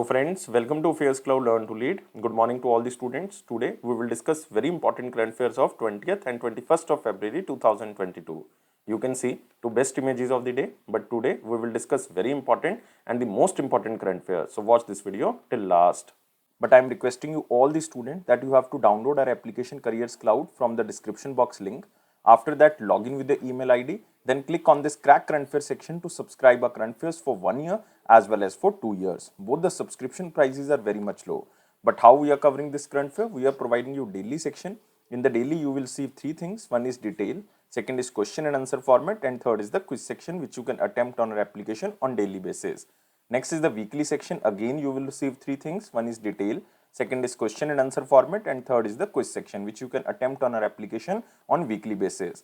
Hello friends, welcome to Affairscloud Learn to Lead. Good morning to all the students. Today we will discuss very important current affairs of 20th and 21st of February 2022. You can see two best images of the day, but today we will discuss very important and the most important current affairs. So watch this video till last. But I am requesting you all the students that you have to download our application Careers Cloud from the description box link. After that, log in with the email ID. Then click on this Crack Current Affairs section to subscribe our current affairs for 1 year as well as for 2 years. Both the subscription prices are very much low. But how we are covering this current affair? We are providing you daily section. In the daily, you will see three things. One is detail, second is question and answer format, and third is the quiz section which you can attempt on our application on daily basis. Next is the weekly section. Again, you will receive three things. One is detail, second is question and answer format, and third is the quiz section which you can attempt on our application on weekly basis.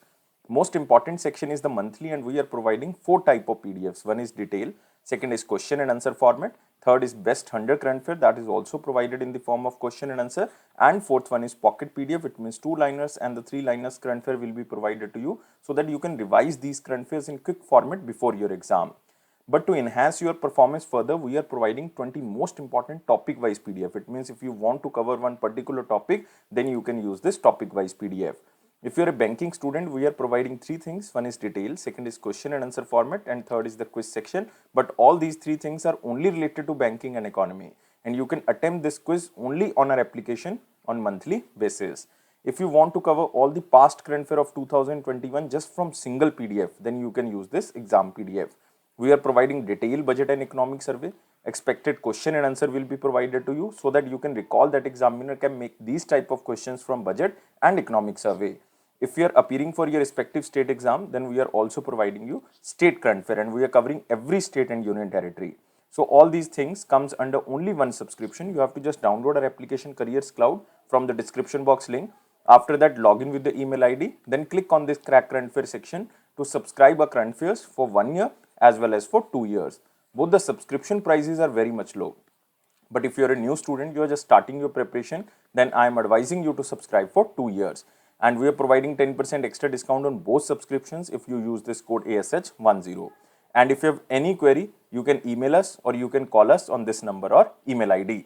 Most important section is the monthly, and we are providing 4 type of PDFs. One is detail, second is question and answer format, third is best 100 current affair, that is also provided in the form of question and answer, and fourth one is pocket PDF. It means 2-liners and the 3-liners current affair will be provided to you so that you can revise these current affairs in quick format before your exam. But to enhance your performance further, we are providing 20 most important topic wise PDF. It means if you want to cover one particular topic, then you can use this topic wise PDF. If you are a banking student, we are providing 3 things. One is detail, second is question and answer format, and third is the quiz section. But all these 3 things are only related to banking and economy. And you can attempt this quiz only on our application on monthly basis. If you want to cover all the past current affair of 2021 just from single PDF, then you can use this exam PDF. We are providing detailed budget and economic survey. Expected question and answer will be provided to you so that you can recall that examiner can make these type of questions from budget and economic survey. If you are appearing for your respective state exam, then we are also providing you state current affair, and we are covering every state and union territory. So all these things comes under only one subscription. You have to just download our application Careers Cloud from the description box link. After that, log in with the email ID. Then click on this Crack Current Affair section to subscribe our current affairs for 1 year as well as for 2 years. Both the subscription prices are very much low. But if you are a new student, you are just starting your preparation, then I am advising you to subscribe for 2 years. And we are providing 10% extra discount on both subscriptions if you use this code ASH10. And if you have any query, you can email us or you can call us on this number or email ID.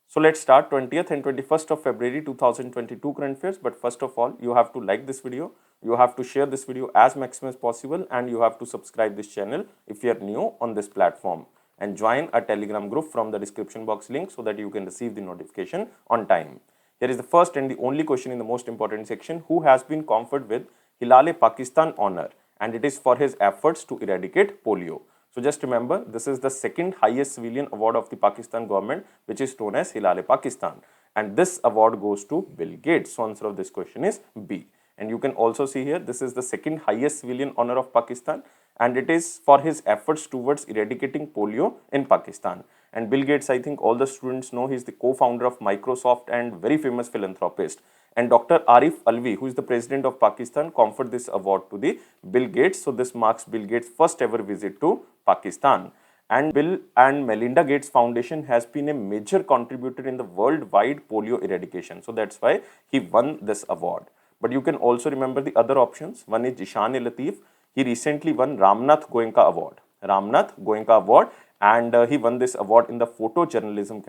So let's start 20th and 21st of February 2022 current affairs. But first of all, you have to like this video, you have to share this video as maximum as possible, and you have to subscribe this channel if you are new on this platform, and join our Telegram group from the description box link so that you can receive the notification on time. Here is the first and the only question in the most important section. Who has been conferred with Hilal-e-Pakistan honor, and it is for his efforts to eradicate polio. So just remember, this is the second highest civilian award of the Pakistan government, which is known as Hilal-e-Pakistan, and this award goes to Bill Gates. So answer of this question is B. And you can also see here, this is the second highest civilian honor of Pakistan, and it is for his efforts towards eradicating polio in Pakistan. And Bill Gates, I think all the students know, he is the co-founder of Microsoft and very famous philanthropist. And Dr. Arif Alvi, who is the president of Pakistan, conferred this award to the Bill Gates. So this marks Bill Gates' first ever visit to Pakistan. And Bill and Melinda Gates Foundation has been a major contributor in the worldwide polio eradication. So that's why he won this award. But you can also remember the other options. One is Jishan-e-Latif. He recently won Ramnath Goenka Award. Ramnath Goenka Award. And he won this award in the photojournalism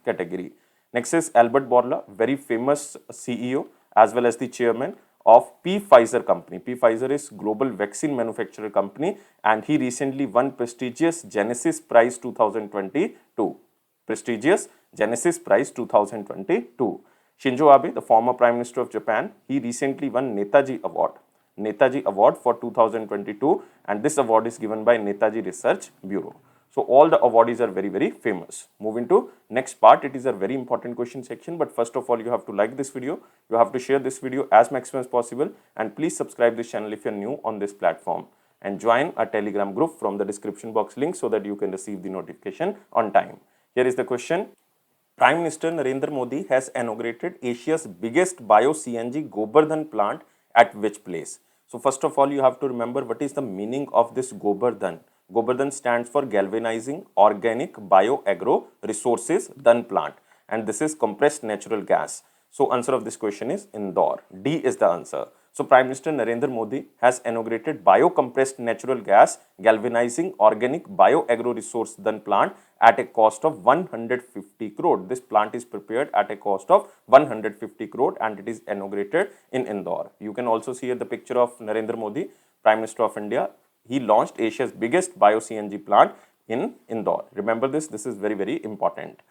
category. Next is Albert Bourla, very famous CEO as well as the chairman of Pfizer company. Pfizer is global vaccine manufacturer company, and he recently won prestigious Genesis Prize 2022. Prestigious Genesis Prize 2022. Shinzo Abe, the former Prime Minister of Japan, he recently won Netaji Award. Netaji Award for 2022, and this award is given by Netaji Research Bureau. So all the awardees are very, very famous. Moving to next part, it is a very important question section, but first of all, you have to like this video, you have to share this video as maximum as possible, and please subscribe this channel if you are new on this platform, and join our Telegram group from the description box link so that you can receive the notification on time. Here is the question. Prime Minister Narendra Modi has inaugurated Asia's biggest Bio-CNG Gobar-Dhan plant at which place? So first of all, you have to remember what is the meaning of this Gobar-Dhan. Gobar-Dhan stands for Galvanizing Organic Bioagro Resources Dhan Plant, and this is compressed natural gas. So answer of this question is Indore. D is the answer. So Prime Minister Narendra Modi has inaugurated bio-compressed natural gas galvanizing organic bio-agro resource Dhan plant at a cost of 150 crore. This plant is prepared at a cost of 150 crore and it is inaugurated in Indore. You can also see the picture of Narendra Modi, Prime Minister of India. He launched Asia's biggest Bio-CNG plant in Indore. Remember this is very, very important.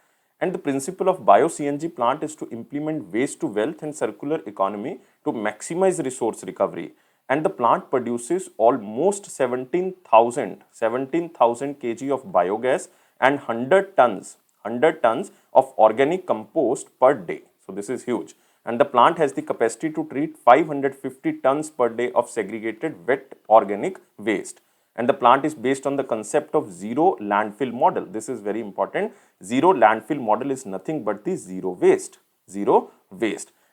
And the principle of Bio-CNG plant is to implement waste to wealth and circular economy to maximize resource recovery. And the plant produces almost 17,000 kg of biogas and 100 tons of organic compost per day. So this is huge. And the plant has the capacity to treat 550 tons per day of segregated wet organic waste. And the plant is based on the concept of zero landfill model. This is very important. Zero landfill model is nothing but the zero waste.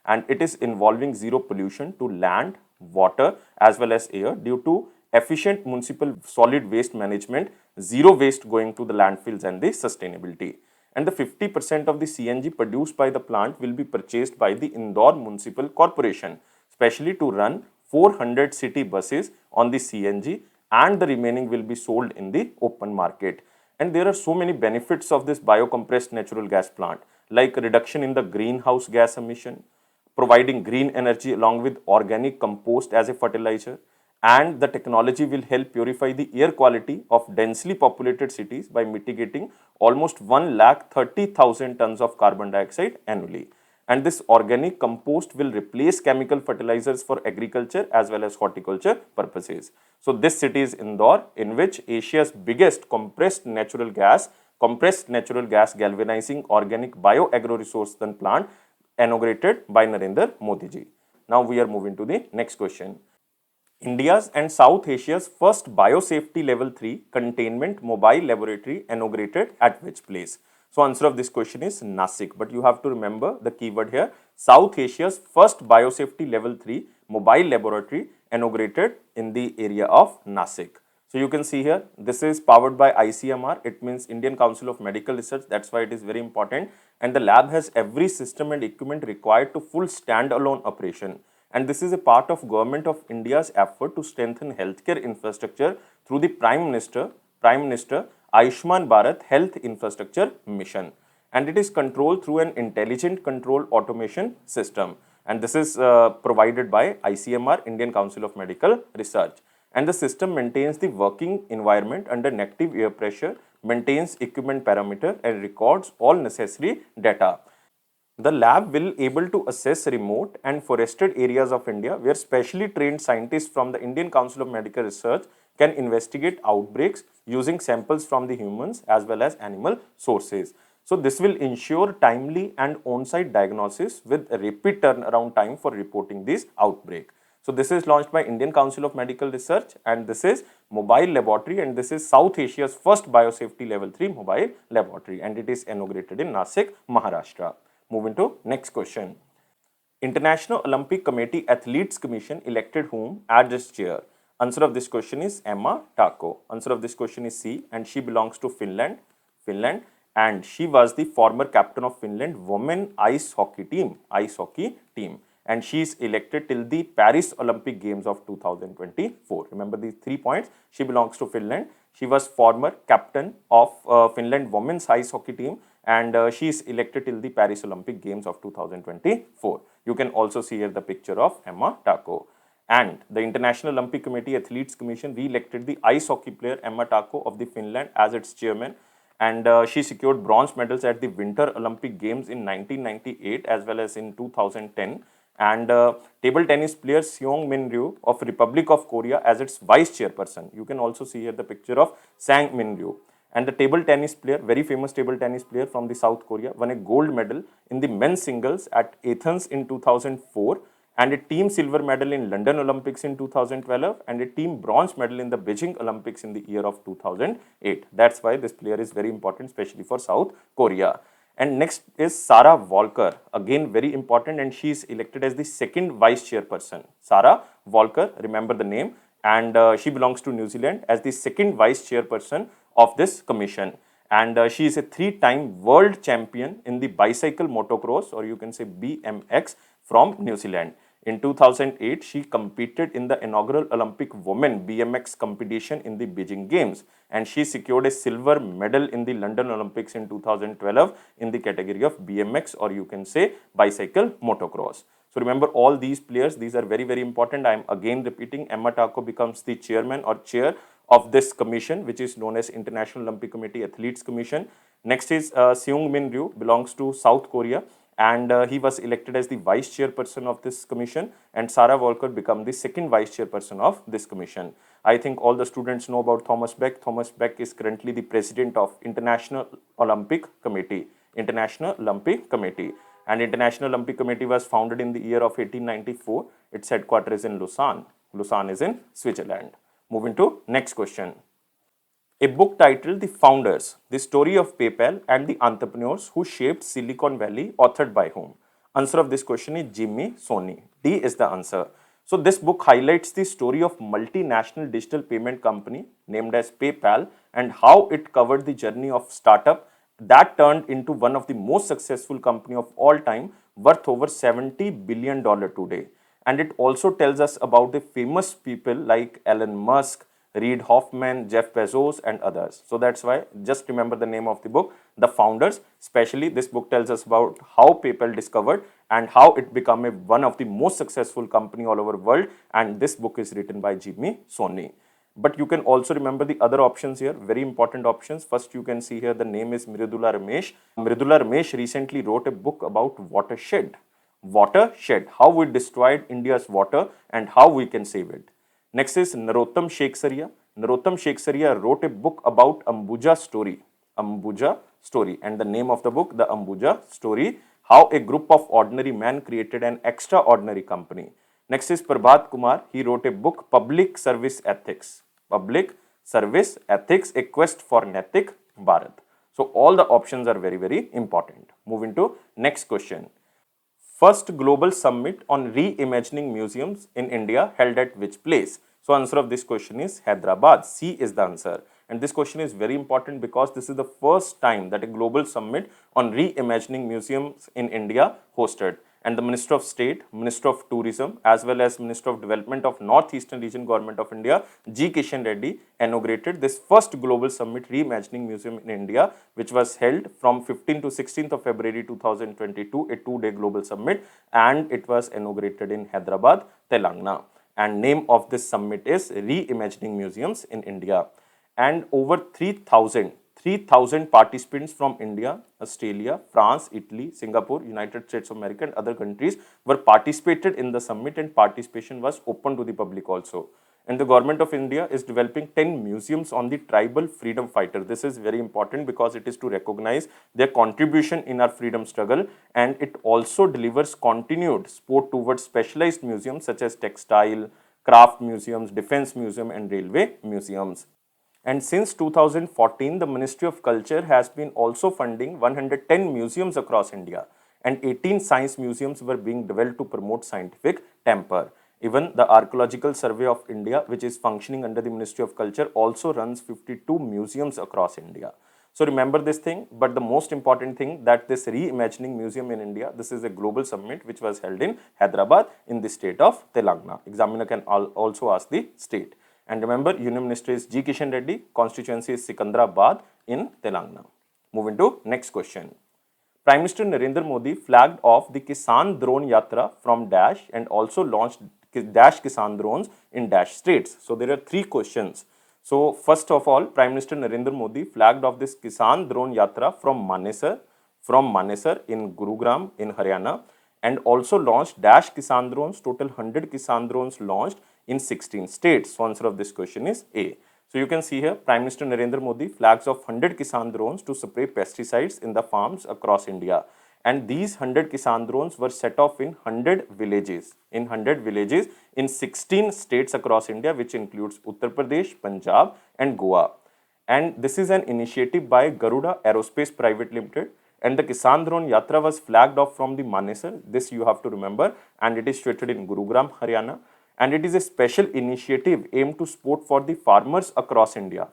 And it is involving zero pollution to land, water as well as air due to efficient municipal solid waste management, zero waste going to the landfills and the sustainability. And the 50% of the CNG produced by the plant will be purchased by the Indore Municipal Corporation, especially to run 400 city buses on the CNG, and the remaining will be sold in the open market. And there are so many benefits of this bio-compressed natural gas plant, like reduction in the greenhouse gas emission, providing green energy along with organic compost as a fertilizer, and the technology will help purify the air quality of densely populated cities by mitigating almost 130,000 tons of carbon dioxide annually. And this organic compost will replace chemical fertilizers for agriculture as well as horticulture purposes. So this city is Indore, in which Asia's biggest compressed natural gas galvanizing organic bio-agro resource plant inaugurated by Narendra Modi ji. Now we are moving to the next question. India's and South Asia's first Biosafety Level 3 containment mobile laboratory inaugurated at which place? So answer of this question is Nasik, but you have to remember the keyword here. South Asia's first Biosafety Level 3 mobile laboratory inaugurated in the area of Nasik. So you can see here, this is powered by ICMR. It means Indian Council of Medical Research. That's why it is very important. And the lab has every system and equipment required to full standalone operation. And this is a part of Government of India's effort to strengthen healthcare infrastructure through the Prime Minister Ayushman Bharat Health Infrastructure Mission. And it is controlled through an intelligent control automation system. And this is provided by ICMR, Indian Council of Medical Research. And the system maintains the working environment under negative air pressure, maintains equipment parameter and records all necessary data. The lab will able to assess remote and forested areas of India where specially trained scientists from the Indian Council of Medical Research can investigate outbreaks using samples from the humans as well as animal sources. So this will ensure timely and on-site diagnosis with a rapid turnaround time for reporting this outbreak. So this is launched by Indian Council of Medical Research, and this is mobile laboratory, and this is South Asia's first Biosafety Level 3 mobile laboratory, and it is inaugurated in Nasik, Maharashtra. Moving to next question. International Olympic Committee Athletes Commission elected whom as its chair? Answer of this question is Emma Tako. Answer of this question is C, and she belongs to Finland, and she was the former captain of Finland women ice hockey team, and she is elected till the Paris Olympic Games of 2024. Remember these 3 points. She belongs to Finland. She was former captain of Finland women's ice hockey team, and she is elected till the Paris Olympic Games of 2024. You can also see here the picture of Emma Tako. And the International Olympic Committee Athletes Commission re-elected the ice hockey player Emma Tako of the Finland as its chairman, and she secured bronze medals at the Winter Olympic Games in 1998 as well as in 2010. And table tennis player Seong Min Ryu of Republic of Korea as its vice chairperson. You can also see here the picture of Sang Min Ryu. And the table tennis player, very famous table tennis player from the South Korea, won a gold medal in the men's singles at Athens in 2004, and a team silver medal in London Olympics in 2012, and a team bronze medal in the Beijing Olympics in the year of 2008. That's why this player is very important, especially for South Korea. And next is Sarah Walker, again very important, and she is elected as the second vice chairperson. Sarah Walker, remember the name, and she belongs to New Zealand as the second vice chairperson of this commission. And she is a 3-time world champion in the bicycle motocross, or you can say BMX, from New Zealand. In 2008, she competed in the inaugural Olympic Women BMX competition in the Beijing Games, and she secured a silver medal in the London Olympics in 2012 in the category of BMX, or you can say bicycle motocross. So remember all these players, these are very, very important. I am again repeating, Emma Tako becomes the chairman or chair of this commission, which is known as International Olympic Committee Athletes Commission. Next is Seung Min Ryu, belongs to South Korea, and he was elected as the vice chairperson of this commission, and Sarah Walker became the second vice chairperson of this commission. I think all the students know about Thomas Beck. Thomas Beck is currently the president of International Olympic Committee. International Olympic Committee. And International Olympic Committee was founded in the year of 1894. Its headquarters is in Lausanne. Lausanne is in Switzerland. Moving to next question. A book titled The Founders, The Story of PayPal and the Entrepreneurs Who Shaped Silicon Valley, authored by whom? Answer of this question is Jimmy Soni. D is the answer. So this book highlights the story of multinational digital payment company named as PayPal and how it covered the journey of startup that turned into one of the most successful company of all time, worth over $70 billion today. And it also tells us about the famous people like Elon Musk, Reid Hoffman, Jeff Bezos, and others. So that's why just remember the name of the book, The Founders. Especially this book tells us about how PayPal discovered and how it became one of the most successful company all over the world. And this book is written by Jimmy Soni. But you can also remember the other options here, very important options. First, you can see here the name is Mridula Ramesh. Mridula Ramesh recently wrote a book about watershed. Watershed, how we destroyed India's water and how we can save it. Next is Narottam Sheksaria. Narottam Sheksaria wrote a book about Ambuja Story. Ambuja Story. And the name of the book, The Ambuja Story, how a group of ordinary men created an extraordinary company. Next is Prabhat Kumar. He wrote a book, Public Service Ethics. Public Service Ethics, A Quest for Naitik Bharat. So all the options are very, very important. Moving to next question. First global summit on reimagining museums in India held at which place? So answer of this question is Hyderabad. C is the answer. And this question is very important because this is the first time that a global summit on reimagining museums in India hosted. And the Minister of State, Minister of Tourism, as well as Minister of Development of Northeastern Region Government of India, G. Kishan Reddy, inaugurated this first global summit Reimagining Museum in India, which was held from 15th to 16th of February 2022, a two-day global summit, and it was inaugurated in Hyderabad, Telangana. And name of this summit is Reimagining Museums in India. And over 3,000 participants from India, Australia, France, Italy, Singapore, United States of America and other countries were participated in the summit, and participation was open to the public also. And the government of India is developing 10 museums on the tribal freedom fighter. This is very important because it is to recognize their contribution in our freedom struggle, and it also delivers continued support towards specialized museums such as textile, craft museums, defense museum and railway museums. And since 2014, the Ministry of Culture has been also funding 110 museums across India, and 18 science museums were being developed to promote scientific temper. Even the Archaeological Survey of India, which is functioning under the Ministry of Culture, also runs 52 museums across India. So remember this thing, but the most important thing that this Reimagining Museum in India, this is a global summit which was held in Hyderabad in the state of Telangana. Examiner can also ask the state. And remember, Union Minister is G. Kishan Reddy, constituency is Sikandrabad in Telangana. Moving to next question. Prime Minister Narendra Modi flagged off the Kisan Drone Yatra from Dash and also launched Dash Kisan drones in Dash states. So there are three questions. So first of all, Prime Minister Narendra Modi flagged off this Kisan Drone Yatra from Manesar in Gurugram in Haryana, and also launched Dash Kisan drones, total 100 Kisan drones launched in 16 states. So answer of this question is A. So you can see here, Prime Minister Narendra Modi flags off 100 Kisan drones to spray pesticides in the farms across India. And these 100 Kisan drones were set off in 100 villages, in 16 states across India, which includes Uttar Pradesh, Punjab and Goa. And this is an initiative by Garuda Aerospace Pvt Ltd. And the Kisan Drone Yatra was flagged off from the Manesar. This you have to remember. And it is situated in Gurugram, Haryana. And it is a special initiative aimed to support for the farmers across India.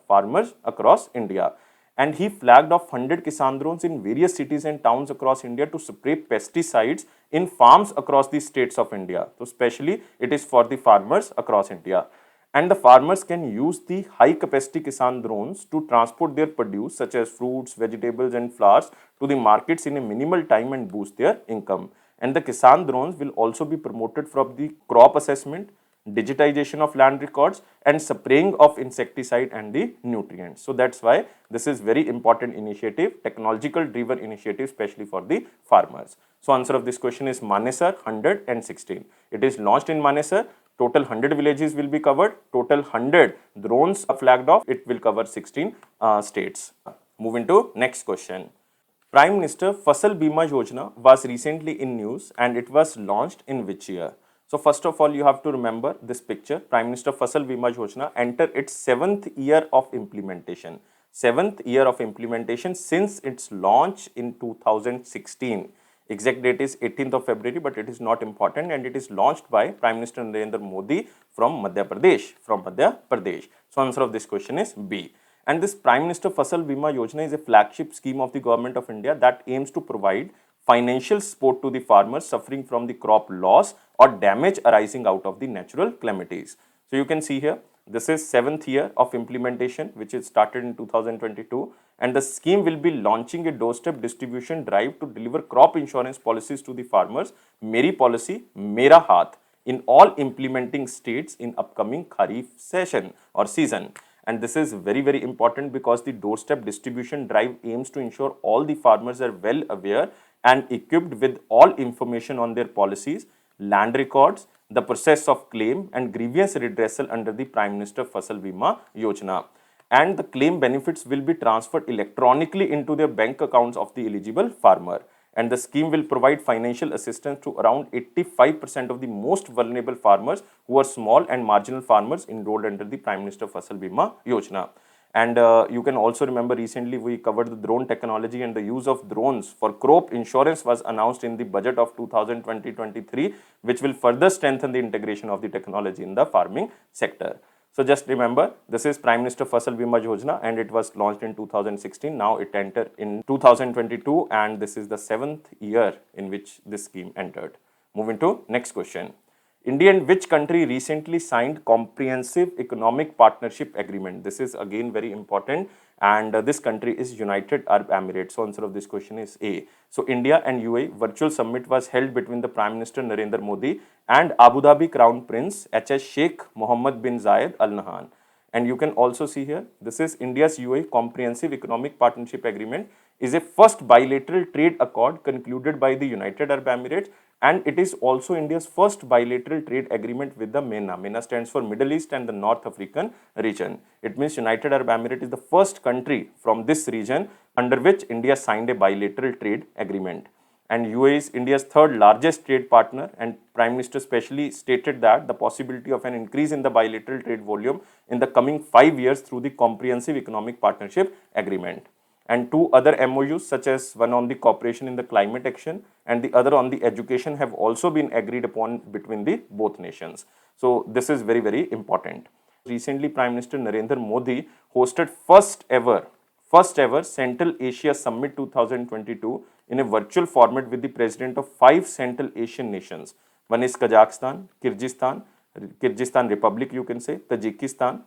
and he flagged off 100 Kisan drones in various cities and towns across India to spray pesticides in farms across the states of India. So especially it is for the farmers across India. And the farmers can use the high capacity Kisan drones to transport their produce such as fruits, vegetables and flowers to the markets in a minimal time and boost their income. And the Kisan drones will also be promoted from the crop assessment, digitization of land records and spraying of insecticide and the nutrients. So that's why this is very important initiative, technological driven initiative, especially for the farmers. So answer of this question is Manesar 116. It is launched in Manesar. Total 100 villages will be covered. Total 100 drones are flagged off. It will cover 16 states. Moving to next question. Prime Minister Fasal Bima Yojana was recently in news and it was launched in which year? So first of all, you have to remember this picture. Prime Minister Fasal Bima Yojana entered its 7th year of implementation. 7th year of implementation since its launch in 2016. Exact date is 18th of February, but it is not important, and it is launched by Prime Minister Narendra Modi from Madhya Pradesh. So answer of this question is B. And this Prime Minister Fasal Bima Yojana is a flagship scheme of the Government of India that aims to provide financial support to the farmers suffering from the crop loss or damage arising out of the natural calamities. So you can see here, this is 7th year of implementation, which is started in 2022, and the scheme will be launching a doorstep distribution drive to deliver crop insurance policies to the farmers, Meri policy, Mera Haath, in all implementing states in upcoming Kharif session or season. And this is very, very important because the doorstep distribution drive aims to ensure all the farmers are well aware and equipped with all information on their policies, land records, the process of claim and grievance redressal under the Prime Minister Fasal Bima Yojana. And the claim benefits will be transferred electronically into their bank accounts of the eligible farmer. And the scheme will provide financial assistance to around 85% of the most vulnerable farmers who are small and marginal farmers enrolled under the Prime Minister Fasal Bima Yojana. And you can also remember recently we covered the drone technology, and the use of drones for crop insurance was announced in the budget of 2020-23, which will further strengthen the integration of the technology in the farming sector. So just remember, this is Prime Minister Fasal Bima Yojana and it was launched in 2016. Now it entered in 2022 and this is the 7th year in which this scheme entered. Moving to next question. India and which country recently signed Comprehensive Economic Partnership Agreement? This is again very important, and this country is United Arab Emirates. So answer of this question is A. So India and UAE virtual summit was held between the Prime Minister Narendra Modi and Abu Dhabi Crown Prince HS Sheikh Mohammed bin Zayed Al Nahyan. And you can also see here, this is India's UAE Comprehensive Economic Partnership Agreement is a first bilateral trade accord concluded by the United Arab Emirates, and it is also India's first bilateral trade agreement with the MENA. MENA stands for Middle East and the North African region. It means United Arab Emirates is the first country from this region under which India signed a bilateral trade agreement. And UAE is India's third largest trade partner, and Prime Minister specially stated that the possibility of an increase in the bilateral trade volume in the coming 5 years through the Comprehensive Economic Partnership Agreement. And two other MOUs, such as one on the cooperation in the climate action and the other on the education, have also been agreed upon between the both nations. So this is very, very important. Recently, Prime Minister Narendra Modi hosted first ever Central Asia Summit 2022 in a virtual format with the president of 5 Central Asian nations. One is Kazakhstan, Kyrgyzstan Republic, you can say, Tajikistan,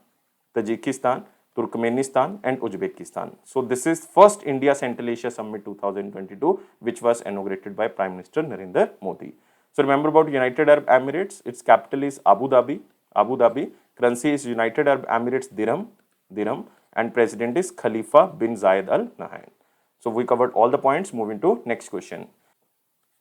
Turkmenistan and Uzbekistan. So this is first India Central Asia Summit 2022, which was inaugurated by Prime Minister Narendra Modi. So remember about United Arab Emirates. Its capital is Abu Dhabi. Currency is United Arab Emirates dirham, and president is Khalifa bin Zayed Al Nahyan. So we covered all the points. Moving to next question.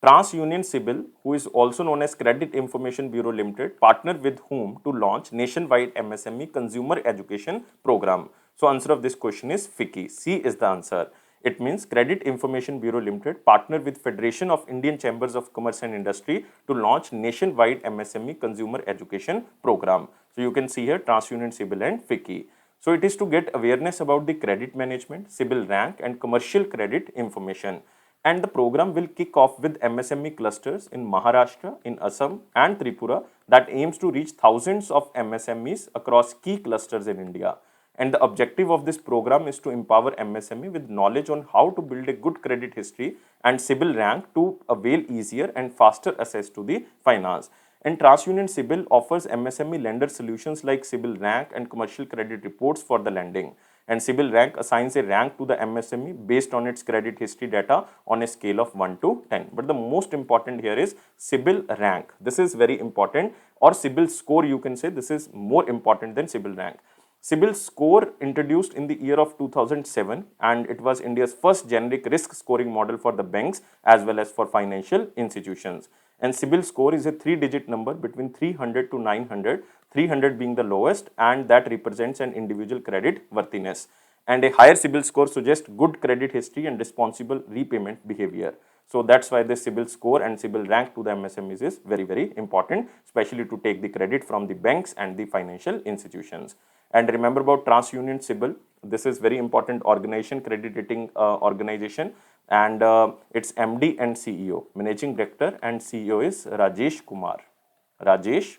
TransUnior CIBIL, who is also known as Credit Information Bureau Limited, partnered with whom to launch nationwide MSME consumer education program? So answer of this question is FICCI. C is the answer. It means Credit Information Bureau Limited partnered with Federation of Indian Chambers of Commerce and Industry to launch nationwide MSME consumer education program. So you can see here TransUnior CIBIL and FICCI. So it is to get awareness about the credit management, CIBIL rank and commercial credit information. And the program will kick off with MSME clusters in Maharashtra, in Assam and Tripura that aims to reach thousands of MSMEs across key clusters in India. And the objective of this program is to empower MSME with knowledge on how to build a good credit history and CIBIL rank to avail easier and faster access to the finance. And TransUnion CIBIL offers MSME lender solutions like CIBIL rank and commercial credit reports for the lending. And CIBIL rank assigns a rank to the MSME based on its credit history data on a scale of 1 to 10. But the most important here is CIBIL rank. This is very important, or CIBIL score, you can say. This is more important than CIBIL rank. CIBIL score introduced in the year of 2007, and it was India's first generic risk scoring model for the banks as well as for financial institutions. And CIBIL score is a 3-digit number between 300 to 900, 300 being the lowest, and that represents an individual credit worthiness. And a higher CIBIL score suggests good credit history and responsible repayment behavior. So that's why the CIBIL score and CIBIL rank to the MSMEs is very, very important, especially to take the credit from the banks and the financial institutions. And remember about TransUnion CIBIL. This is very important organization, credit rating organization, and its MD and CEO, Managing Director and CEO is Rajesh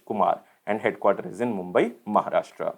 Kumar, and headquarters is in Mumbai, Maharashtra.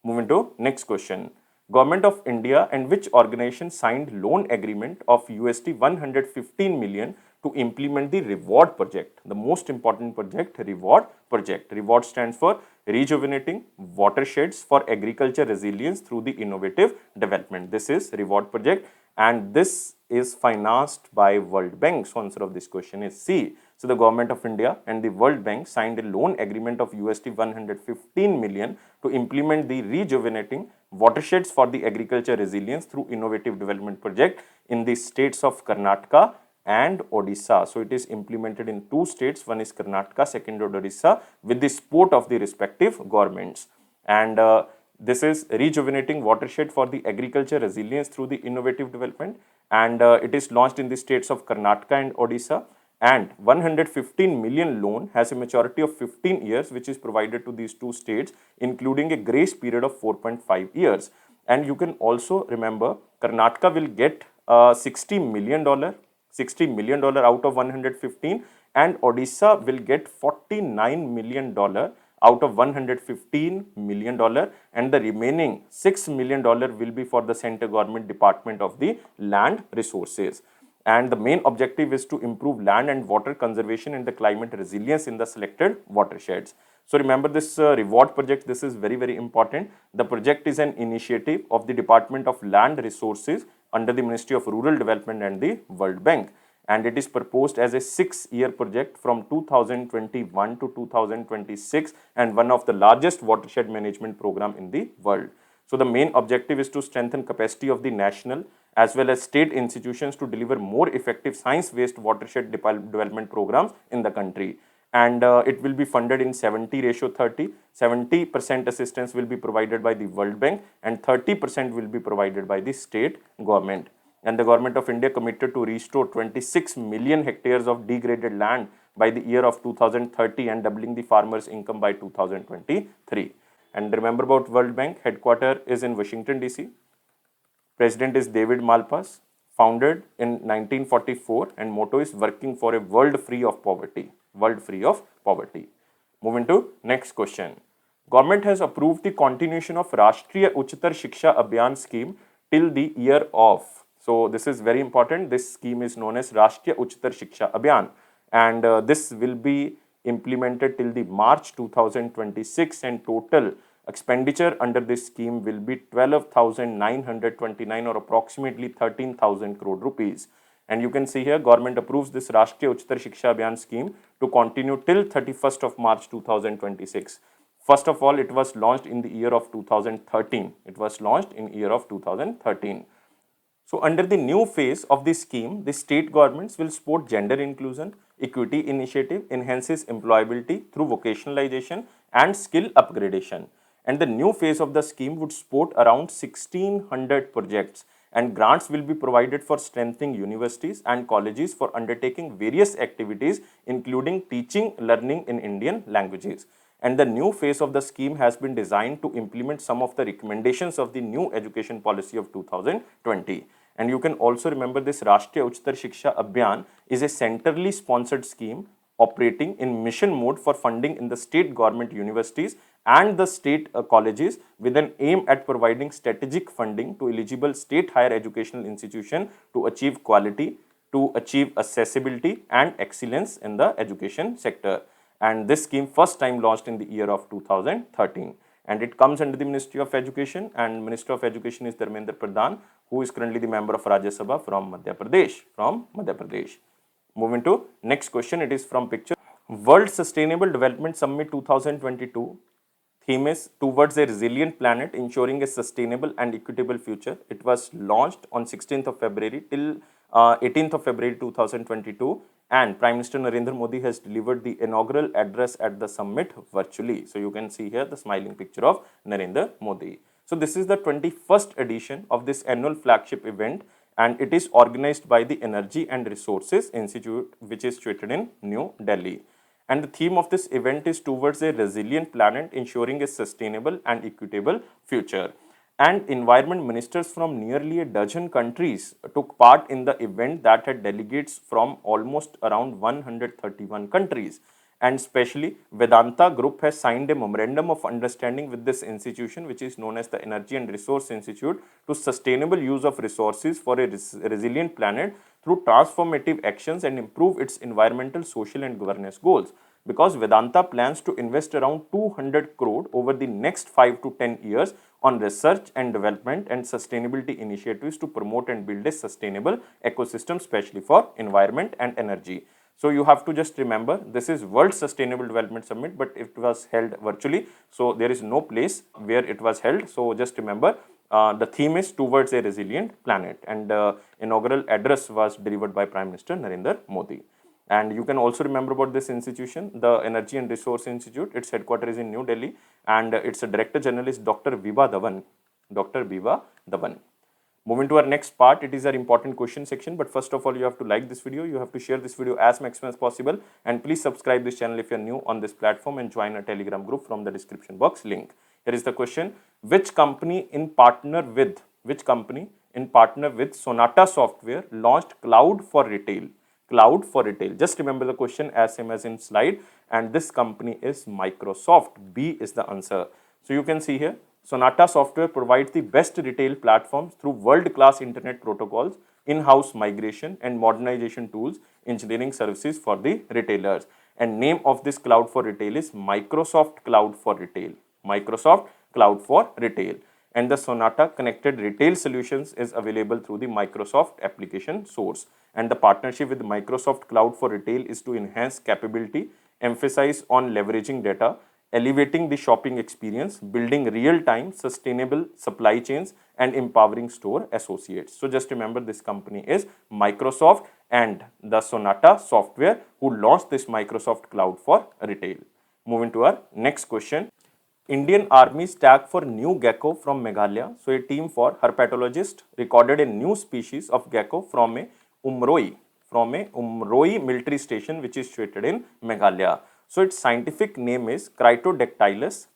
Moving to next question. Government of India and which organization signed loan agreement of USD 115 million to implement the REWARD project? The most important project, REWARD project. REWARD stands for Rejuvenating Watersheds for Agriculture Resilience through the Innovative Development. This is REWARD project, and this is financed by World Bank. So answer of this question is C. So the Government of India and the World Bank signed a loan agreement of USD 115 million to implement the Rejuvenating Watersheds for the Agriculture Resilience through Innovative Development project in the states of Karnataka and Odisha. So it is implemented in 2 states. One is Karnataka, second is Odisha, with the support of the respective governments. And this is Rejuvenating Watershed for the Agriculture Resilience through the Innovative Development, and it is launched in the states of Karnataka and Odisha. And 115 million loan has a maturity of 15 years, which is provided to these 2 states, including a grace period of 4.5 years. And you can also remember Karnataka will get $60 million out of 115, and Odisha will get $49 million out of $115 million, and the remaining $6 million will be for the Central Government Department of the Land Resources. And the main objective is to improve land and water conservation and the climate resilience in the selected watersheds. So remember this REWARD project, this is very, very important. The project is an initiative of the Department of Land Resources under the Ministry of Rural Development and the World Bank. And it is proposed as a 6-year project from 2021 to 2026, and one of the largest watershed management program in the world. So the main objective is to strengthen capacity of the national as well as state institutions to deliver more effective science-based watershed development programs in the country. And it will be funded in 70:30. 70% assistance will be provided by the World Bank and 30% will be provided by the state government. And the Government of India committed to restore 26 million hectares of degraded land by the year of 2030 and doubling the farmers' income by 2023. And remember about World Bank, headquarters is in Washington, D.C. President is David Malpass, founded in 1944, and motto is working for a world free of poverty. World free of poverty. Moving to next question. Government has approved the continuation of Rashtriya Uchchatar Shiksha Abhiyan scheme till the year of. So this is very important. This scheme is known as Rashtriya Uchchatar Shiksha Abhiyan, and this will be implemented till the March 2026, and total expenditure under this scheme will be 12,929 or approximately 13,000 crore rupees. And you can see here government approves this Rashtriya Uchchatar Shiksha Abhiyan scheme to continue till 31st of March 2026. First of all, it was launched in the year of 2013. It was launched in year of 2013. So under the new phase of this scheme, the state governments will support gender inclusion, equity initiative, enhances employability through vocationalization and skill upgradation. And the new phase of the scheme would support around 1,600 projects, and grants will be provided for strengthening universities and colleges for undertaking various activities, including teaching, learning in Indian languages. And the new phase of the scheme has been designed to implement some of the recommendations of the new education policy of 2020. And you can also remember this Rashtriya Uchchatar Shiksha Abhiyan is a centrally sponsored scheme operating in mission mode for funding in the state government universities and the state colleges with an aim at providing strategic funding to eligible state higher educational institutions to achieve quality, to achieve accessibility and excellence in the education sector. And this scheme first time launched in the year of 2013. And it comes under the Ministry of Education, and Minister of Education is Dharmendra Pradhan, who is currently the member of Rajya Sabha from Madhya Pradesh. Moving to next question, it is from picture. World Sustainable Development Summit 2022 theme is towards a resilient planet, ensuring a sustainable and equitable future. It was launched on 16th of February till 18th of February 2022, and Prime Minister Narendra Modi has delivered the inaugural address at the summit virtually. So you can see here the smiling picture of Narendra Modi. So this is the 21st edition of this annual flagship event, and it is organized by the Energy and Resources Institute, which is situated in New Delhi. And the theme of this event is towards a resilient planet, ensuring a sustainable and equitable future. And environment ministers from nearly a dozen countries took part in the event that had delegates from almost around 131 countries. And especially Vedanta Group has signed a memorandum of understanding with this institution, which is known as the Energy and Resource Institute, to sustainable use of resources for a resilient planet through transformative actions and improve its environmental, social and governance goals. Because Vedanta plans to invest around 200 crore over the next 5 to 10 years on research and development and sustainability initiatives to promote and build a sustainable ecosystem, especially for environment and energy. So you have to just remember, this is World Sustainable Development Summit, but it was held virtually. So there is no place where it was held. So just remember, the theme is towards a resilient planet, and inaugural address was delivered by Prime Minister Narendra Modi. And you can also remember about this institution, the Energy and Resource Institute. Its headquarters is in New Delhi, and its Director General is Dr. Biba Dhawan. Moving to our next part, it is our important question section. But first of all, you have to like this video, you have to share this video as maximum as possible, and please subscribe this channel if you are new on this platform, and join our Telegram group from the description box link. Here is the question: which company in partner with Sonata Software launched Cloud for Retail? Cloud for Retail. Just remember the question as same as in slide, and this company is Microsoft. B is the answer. So you can see here, Sonata Software provides the best retail platforms through world-class internet protocols, in-house migration and modernization tools, engineering services for the retailers. And name of this Cloud for Retail is Microsoft Cloud for Retail. Microsoft Cloud for Retail. And the Sonata Connected Retail Solutions is available through the Microsoft application source. And the partnership with Microsoft Cloud for Retail is to enhance capability, emphasize on leveraging data, elevating the shopping experience, building real-time sustainable supply chains, and empowering store associates. So just remember, this company is Microsoft and the Sonata Software, who launched this Microsoft Cloud for Retail. Moving to our next question. Indian Army's tag for new gecko from Meghalaya. So a team for herpetologists recorded a new species of gecko from a Umroi military station, which is situated in Meghalaya. So its scientific name is Cryptodactylus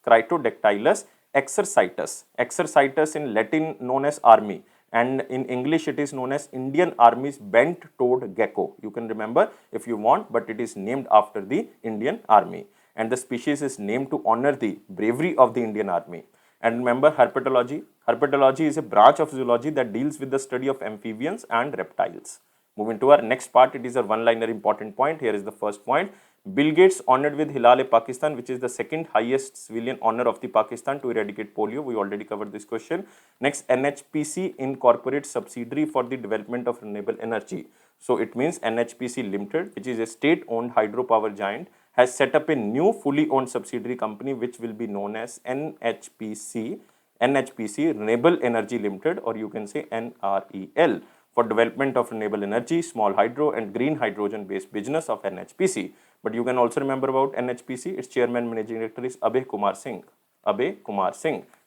exercitus. Exercitus in Latin known as army, and in English it is known as Indian Army's bent-toed gecko. You can remember if you want, but it is named after the Indian Army. And the species is named to honor the bravery of the Indian Army. And remember herpetology. Herpetology is a branch of zoology that deals with the study of amphibians and reptiles. Moving to our next part, it is a one-liner important point. Here is the first point. Bill Gates honored with Hilal-e-Pakistan, which is the second highest civilian honor of the Pakistan to eradicate polio. We already covered this question. Next, NHPC incorporates subsidiary for the development of renewable energy. So it means NHPC Limited, which is a state-owned hydropower giant, has set up a new fully owned subsidiary company, which will be known as NHPC Renewable Energy Limited, or you can say NREL, for development of renewable energy, small hydro and green hydrogen based business of NHPC. But you can also remember about NHPC, its chairman managing director is Abhay Kumar Singh,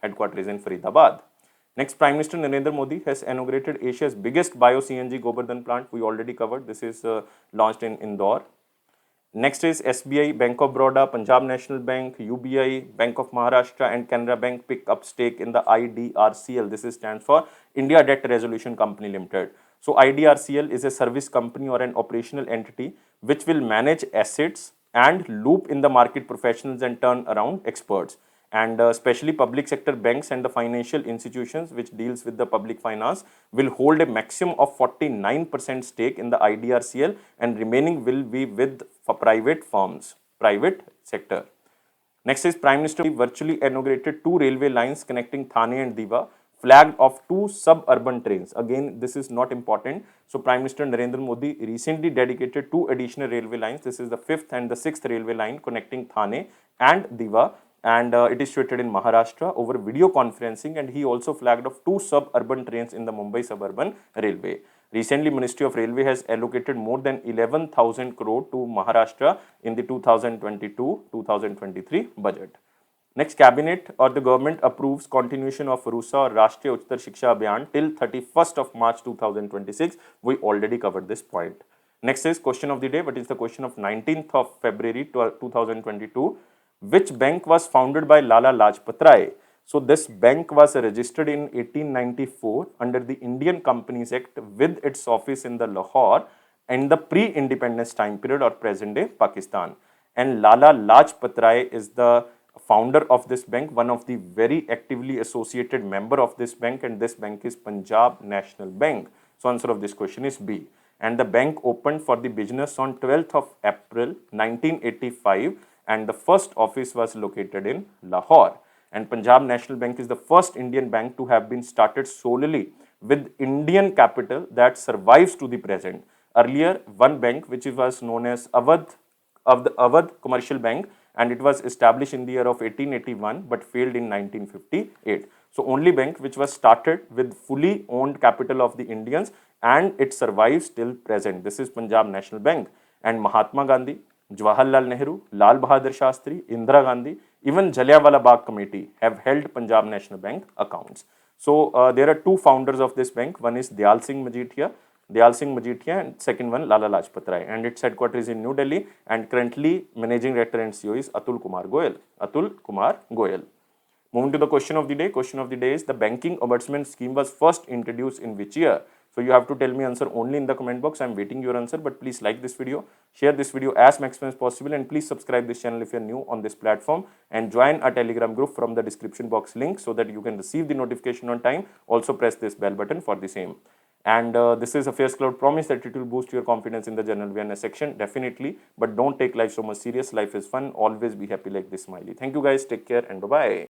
headquarters in Faridabad. Next, Prime Minister Narendra Modi has inaugurated Asia's biggest Bio-CNG Gobar-Dhan plant. We already covered. This is launched in Indore. Next is SBI, Bank of Baroda, Punjab National Bank, UBI, Bank of Maharashtra and Canara Bank pick up stake in the IDRCL. This stands for India Debt Resolution Company Limited. So IDRCL is a service company or an operational entity which will manage assets and loop in the market professionals and turn around experts. and especially public sector banks and the financial institutions which deals with the public finance will hold a maximum of 49% stake in the IDRCL, and remaining will be with private firms, private sector. Next is Prime Minister virtually inaugurated 2 railway lines connecting Thane and Diva, flagged off 2 suburban trains. Again, this is not important. So Prime Minister Narendra Modi recently dedicated 2 additional railway lines. This is the 5th and the 6th railway line connecting Thane and Diva, and it is situated in Maharashtra over video conferencing, and he also flagged off 2 suburban trains in the Mumbai Suburban Railway. Recently, Ministry of Railway has allocated more than 11,000 crore to Maharashtra in the 2022-2023 budget. Next, Cabinet or the government approves continuation of RUSA or Rashtriya Uchchatar Shiksha Abhiyan till 31st of March 2026. We already covered this point. Next is question of the day, but it's the question of 19th of February 2022. Which bank was founded by Lala Lajpat Rai? So this bank was registered in 1894 under the Indian Companies Act with its office in the Lahore in the pre-independence time period or present day Pakistan. And Lala Lajpat Rai is the founder of this bank, one of the very actively associated member of this bank, and this bank is Punjab National Bank. So answer of this question is B. And the bank opened for the business on 12th of April 1985, and the first office was located in Lahore. And Punjab National Bank is the first Indian bank to have been started solely with Indian capital that survives to the present. Earlier, one bank which was known as Awadh Commercial Bank, and it was established in the year of 1881 but failed in 1958. So only bank which was started with fully owned capital of the Indians, and it survives till present. This is Punjab National Bank. And Mahatma Gandhi, Jawaharlal Nehru, Lal Bahadur Shastri, Indira Gandhi, even Jallianwala Bagh Committee have held Punjab National Bank accounts. So there are 2 founders of this bank. One is Dayal Singh Majidhia, and second one Lala Lajpat Rai, and its headquarters is in New Delhi, and currently managing director and CEO is Atul Kumar Goyal. Moving to the question of the day. Question of the day is, the banking ombudsman scheme was first introduced in which year? So you have to tell me answer only in the comment box. I am waiting your answer, but please like this video, share this video as maximum as possible, and please subscribe this channel if you are new on this platform, and join our Telegram group from the description box link so that you can receive the notification on time. Also press this bell button for the same. And this is Affairscloud promise that it will boost your confidence in the general awareness section, definitely, but don't take life so much serious. Life is fun. Always be happy like this smiley. Thank you guys. Take care and bye-bye.